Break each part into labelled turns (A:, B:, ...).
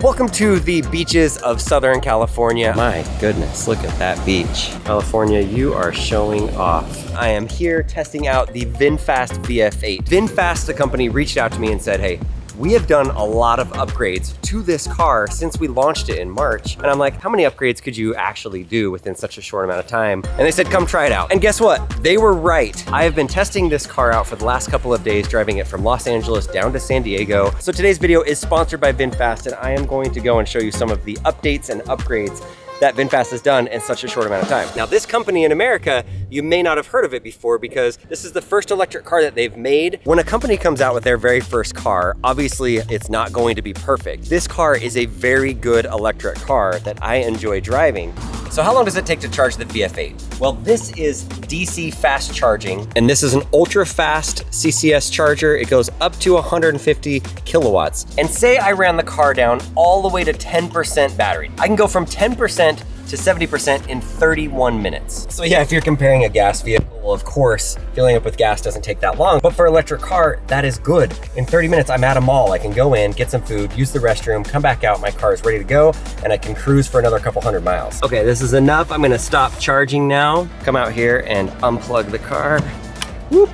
A: Welcome to the beaches of Southern California. My goodness, look at that beach. California, you are showing off. I am here testing out the Vinfast VF8. Vinfast, the company, reached out to me and said, hey, we have done a lot of upgrades to this car since we launched it in March. And I'm like, how many upgrades could you actually do within such a short amount of time? And they said, come try it out. And guess what? They were right. I have been testing this car out for the last couple of days, driving it from Los Angeles down to San Diego. So today's video is sponsored by Vinfast, and I am going to go and show you some of the updates and upgrades that Vinfast has done in such a short amount of time. Now, this company in America, you may not have heard of it before because this is the first electric car that they've made. When a company comes out with their very first car, obviously it's not going to be perfect. This car is a very good electric car that I enjoy driving. So how long does it take to charge the VF8? Well, this is DC fast charging, and this is an ultra fast CCS charger. It goes up to 150 kilowatts. And say I ran the car down all the way to 10% battery. I can go from 10% to 70% in 31 minutes. So yeah, if you're comparing a gas vehicle, of course, filling up with gas doesn't take that long. But for an electric car, that is good. In 30 minutes, I'm at a mall. I can go in, get some food, use the restroom, come back out, my car is ready to go, and I can cruise for another couple hundred miles. Okay, this is enough. I'm gonna stop charging now. Come out here and unplug the car. Whoop,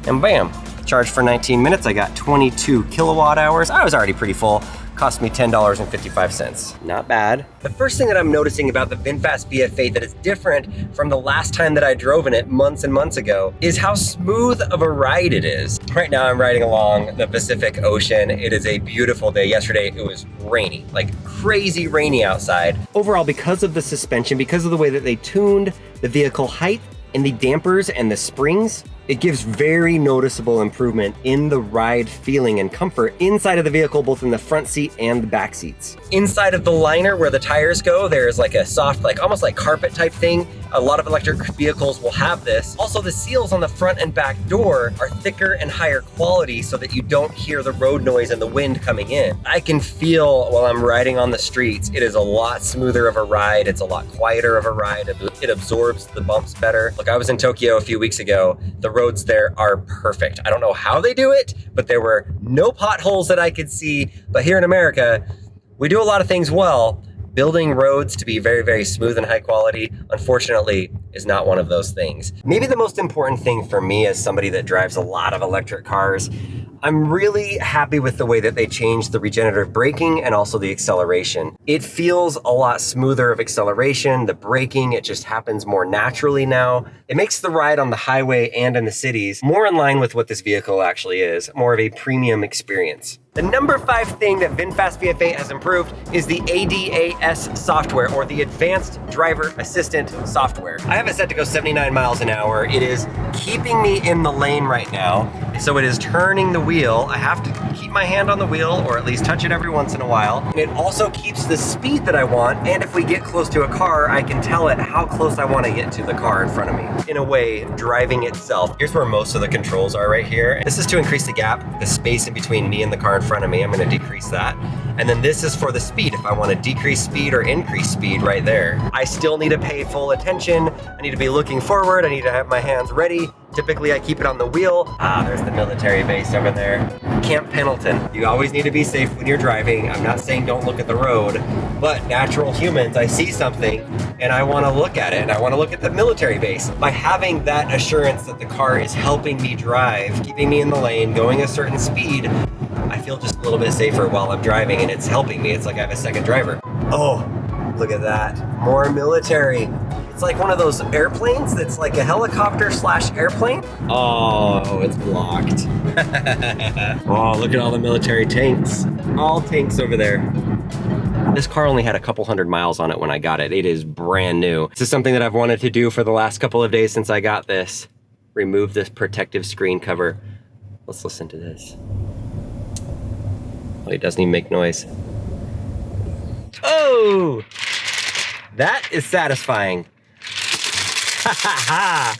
A: and bam. Charged for 19 minutes. I got 22 kilowatt hours. I was already pretty full. Cost me $10.55. Not bad. The first thing that I'm noticing about the Vinfast VF8 that is different from the last time that I drove in it months and months ago is how smooth of a ride it is. Right now I'm riding along the Pacific Ocean. It is a beautiful day. Yesterday it was rainy, like crazy rainy outside. Overall, because of the suspension, because of the way that they tuned the vehicle height and the dampers and the springs, it gives very noticeable improvement in the ride feeling and comfort inside of the vehicle, both in the front seat and the back seats. Inside of the liner where the tires go, there's like a soft, like almost like carpet type thing. A lot of electric vehicles will have this. Also, the seals on the front and back door are thicker and higher quality so that you don't hear the road noise and the wind coming in. I can feel while I'm riding on the streets, it is a lot smoother of a ride. It's a lot quieter of a ride. It absorbs the bumps better. Look, I was in Tokyo a few weeks ago. The roads there are perfect. I don't know how they do it, but there were no potholes that I could see. But here in America, we do a lot of things well. Building roads to be very, very smooth and high quality, unfortunately, is not one of those things. Maybe the most important thing for me as somebody that drives a lot of electric cars, I'm really happy with the way that they changed the regenerative braking and also the acceleration. It feels a lot smoother of acceleration. The braking, it just happens more naturally now. It makes the ride on the highway and in the cities more in line with what this vehicle actually is, more of a premium experience. The number 5 thing that Vinfast VF8 has improved is the ADAS software, or the Advanced Driver Assistant software. I have it set to go 79 miles an hour. It is keeping me in the lane right now. So it is turning the wheel. I have to keep my hand on the wheel, or at least touch it every once in a while. And it also keeps the speed that I want. And if we get close to a car, I can tell it how close I want to get to the car in front of me. In a way, driving itself. Here's where most of the controls are right here. This is to increase the gap, the space in between me and the car in front of me. I'm going to decrease that. And then this is for the speed. If I want to decrease speed or increase speed right there. I still need to pay full attention. I need to be looking forward. I need to have my hands ready. Typically I keep it on the wheel. Ah, there's the military base over there. Camp Pendleton. You always need to be safe when you're driving. I'm not saying don't look at the road, but natural humans, I see something and I want to look at it, and I want to look at the military base. By having that assurance that the car is helping me drive, keeping me in the lane, going a certain speed, I feel just a little bit safer while I'm driving, and it's helping me. It's like I have a second driver. Oh, look at that. More military. It's like one of those airplanes that's like a helicopter / airplane. Oh, it's blocked. Oh, look at all the military tanks. All tanks over there. This car only had a couple hundred miles on it when I got it. It is brand new. This is something that I've wanted to do for the last couple of days since I got this. Remove this protective screen cover. Let's listen to this. Oh, it doesn't even make noise. Oh! That is satisfying. Ha ha ha!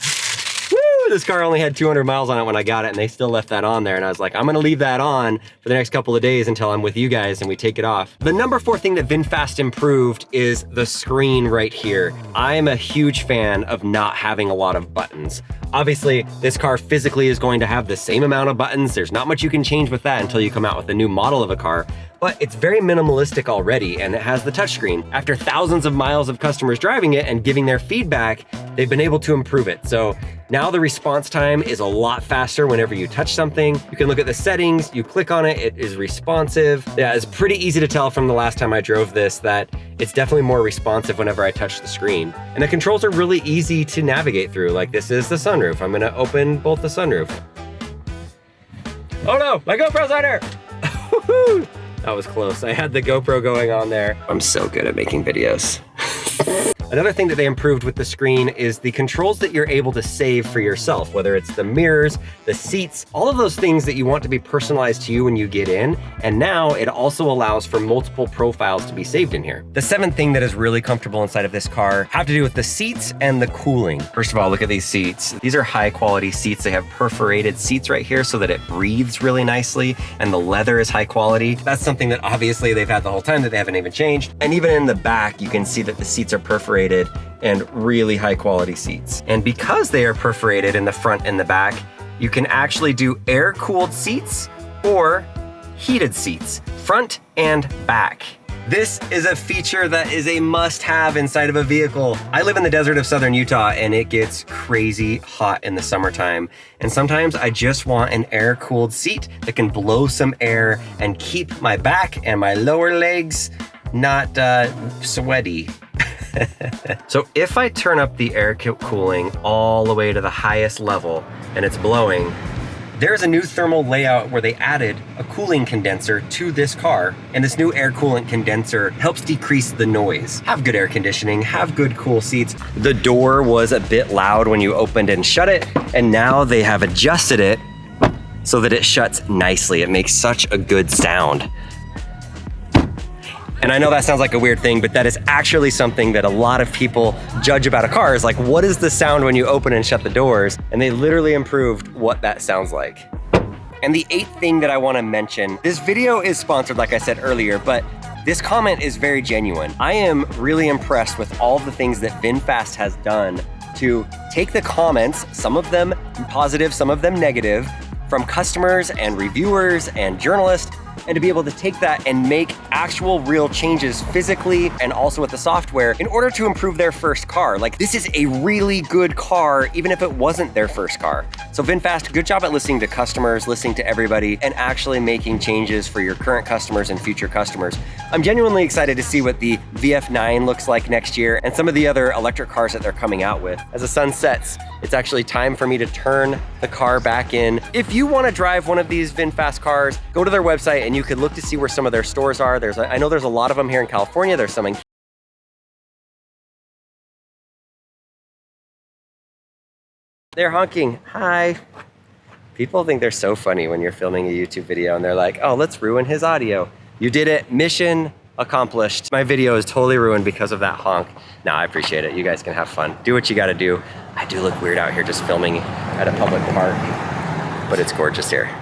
A: Woo! This car only had 200 miles on it when I got it, and they still left that on there. And I was like, I'm gonna leave that on for the next couple of days until I'm with you guys and we take it off. The number 4 thing that Vinfast improved is the screen right here. I'm a huge fan of not having a lot of buttons. Obviously, this car physically is going to have the same amount of buttons. There's not much you can change with that until you come out with a new model of a car. but it's very minimalistic already, and it has the touchscreen. After thousands of miles of customers driving it and giving their feedback, they've been able to improve it. So now the response time is a lot faster whenever you touch something. You can look at the settings, you click on it, it is responsive. Yeah, it's pretty easy to tell from the last time I drove this that it's definitely more responsive whenever I touch the screen. And the controls are really easy to navigate through. Like, this is the sunroof. I'm gonna open both the sunroof. Oh no, my GoPro's on here! That was close. I had the GoPro going on there. I'm so good at making videos. Another thing that they improved with the screen is the controls that you're able to save for yourself, whether it's the mirrors, the seats, all of those things that you want to be personalized to you when you get in. And now it also allows for multiple profiles to be saved in here. The seventh thing that is really comfortable inside of this car have to do with the seats and the cooling. First of all, look at these seats. These are high quality seats. They have perforated seats right here so that it breathes really nicely, and the leather is high quality. That's something that obviously they've had the whole time that they haven't even changed. And even in the back, you can see that the seats are perforated and really high quality seats. And because they are perforated in the front and the back, you can actually do air-cooled seats or heated seats, front and back. This is a feature that is a must-have inside of a vehicle. I live in the desert of southern Utah, and it gets crazy hot in the summertime. And sometimes I just want an air-cooled seat that can blow some air and keep my back and my lower legs not sweaty. So if I turn up the air cooling all the way to the highest level and it's blowing, there's a new thermal layout where they added a cooling condenser to this car, and this new air coolant condenser helps decrease the noise. Have good air conditioning, have good cool seats. The door was a bit loud when you opened and shut it, and now they have adjusted it so that it shuts nicely. It makes such a good sound. And I know that sounds like a weird thing, but that is actually something that a lot of people judge about a car, is like, what is the sound when you open and shut the doors? And they literally improved what that sounds like. And the eighth thing that I wanna mention, this video is sponsored, like I said earlier, but this comment is very genuine. I am really impressed with all the things that VinFast has done to take the comments, some of them positive, some of them negative, from customers and reviewers and journalists, and to be able to take that and make actual real changes physically and also with the software in order to improve their first car. Like, this is a really good car, even if it wasn't their first car. So VinFast, good job at listening to customers, listening to everybody, and actually making changes for your current customers and future customers. I'm genuinely excited to see what the VF9 looks like next year and some of the other electric cars that they're coming out with. As the sun sets, it's actually time for me to turn the car back in. If you want to drive one of these VinFast cars, go to their website and you can look to see where some of their stores are. I know there's a lot of them here in California. There's some in They're honking. Hi. People think they're so funny when you're filming a YouTube video and they're like, oh, let's ruin his audio. You did it. Mission accomplished. My video is totally ruined because of that honk. No, I appreciate it. You guys can have fun. Do what you got to do. I do look weird out here just filming at a public park, but it's gorgeous here.